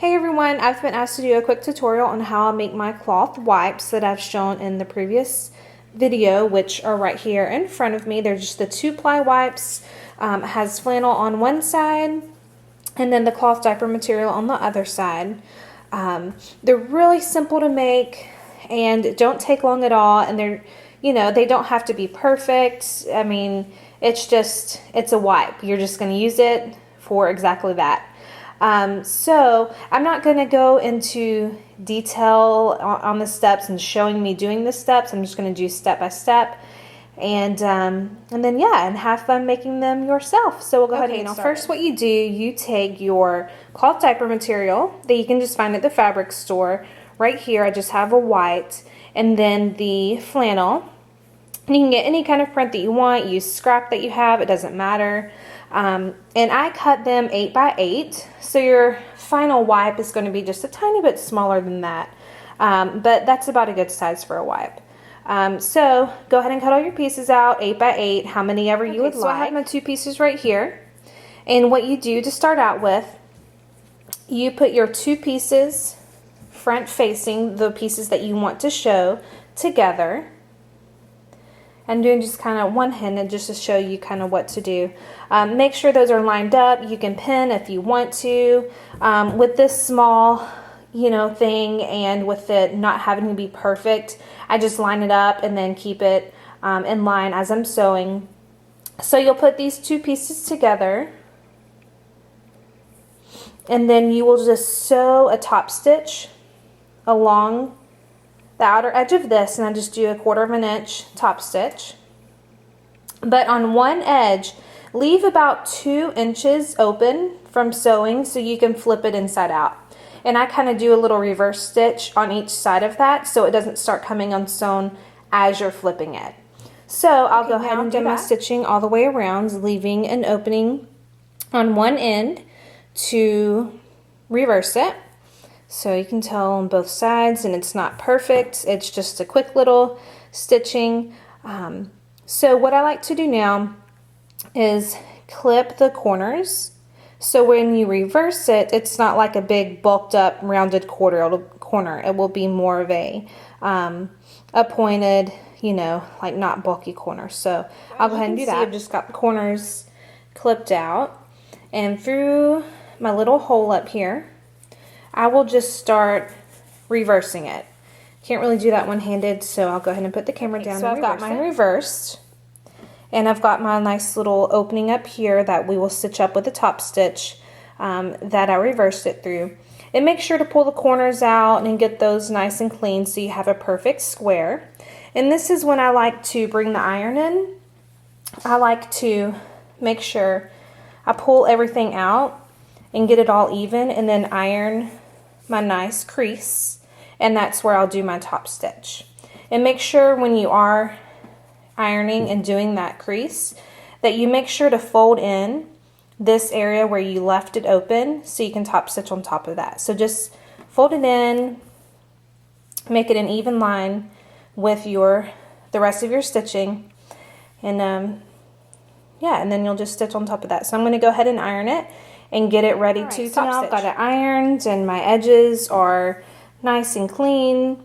Hey everyone, I've been asked to do a quick tutorial on how I make my cloth wipes that I've shown in the previous video, which are right here in front of me. They're just the 2-ply wipes. It has flannel on one side and then the cloth diaper material on the other side. They're really simple to make and don't take long at all, and they don't have to be perfect. I mean, it's a wipe. You're just going to use it for exactly that. So I'm not going to go into detail on the steps and showing me doing the steps. I'm just going to do step by step, and then have fun making them yourself. So we'll go ahead and get started. First, what you do, you take your cloth diaper material that you can just find at the fabric store. Right here, I just have a white, and then the flannel. And you can get any kind of print that you want. Use scrap that you have. It doesn't matter. And I cut them 8 by 8, so your final wipe is going to be just a tiny bit smaller than that, but that's about a good size for a wipe. So go ahead and cut all your pieces out 8 by 8, how many ever you would like. So I have my 2 pieces right here, and what you do to start out with, you put your 2 pieces front facing, the pieces that you want to show, together. I'm doing just kind of one-handed just to show you kind of what to do. Make sure those are lined up. You can pin if you want to. With this small, thing, and with it not having to be perfect, I just line it up and then keep it in line as I'm sewing. So you'll put these 2 pieces together, and then you will just sew a top stitch along the outer edge of this, and I just do a 1/4 inch top stitch. But on one edge, leave about 2 inches open from sewing so you can flip it inside out. And I kind of do a little reverse stitch on each side of that so it doesn't start coming unsewn as you're flipping it. So I'll go ahead and do my stitching all the way around, leaving an opening on one end to reverse it. So you can tell on both sides, and it's not perfect. It's just a quick little stitching. So what I like to do now is clip the corners. So when you reverse it, it's not like a big bulked up rounded corner. It will be more of a pointed, like not bulky corner. So I'll go ahead and do that. I've just got the corners clipped out, and through my little hole up here, I will just start reversing it. Can't really do that one-handed, so I'll go ahead and put the camera down. So I've got mine reversed, and I've got my nice little opening up here that we will stitch up with the top stitch that I reversed it through. And make sure to pull the corners out and get those nice and clean so you have a perfect square. And this is when I like to bring the iron in. I like to make sure I pull everything out and get it all even, and then iron my nice crease, and that's where I'll do my top stitch. And make sure when you are ironing and doing that crease that you make sure to fold in this area where you left it open so you can top stitch on top of that. So just fold it in, make it an even line with the rest of your stitching, and and then you'll just stitch on top of that. So I'm going to go ahead and iron it and get it ready to top stitch. I've got it ironed and my edges are nice and clean.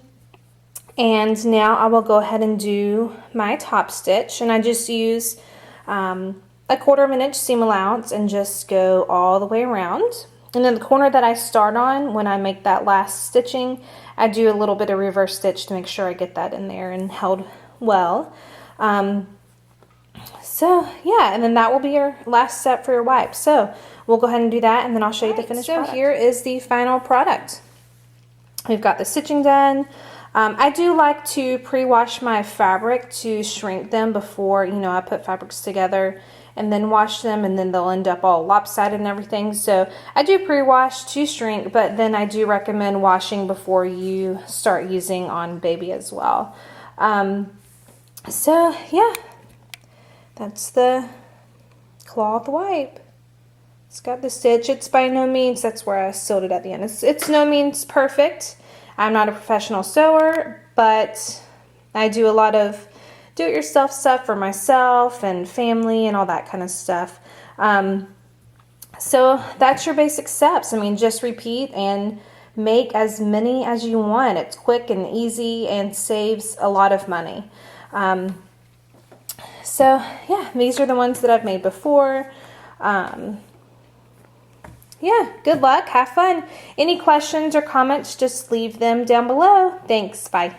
And now I will go ahead and do my top stitch, and I just use a 1/4 inch seam allowance and just go all the way around. And then the corner that I start on, when I make that last stitching, I do a little bit of reverse stitch to make sure I get that in there and held well. So yeah, and then that will be your last step for your wipe. So we'll go ahead and do that, and then I'll show you the finished product. So here is the final product. We've got the stitching done. I do like to pre-wash my fabric to shrink them before, I put fabrics together and then wash them, and then they'll end up all lopsided and everything. So I do pre-wash to shrink, but then I do recommend washing before you start using on baby as well. So yeah, that's the cloth wipe. It's got the stitch. It's by no means, that's where I sewed it at the end. It's no means perfect. I'm not a professional sewer, but I do a lot of do-it-yourself stuff for myself and family and all that kind of stuff. So that's your basic steps. I mean, just repeat and make as many as you want. It's quick and easy and saves a lot of money. So yeah, these are the ones that I've made before. Yeah, good luck. Have fun. Any questions or comments, just leave them down below. Thanks. Bye.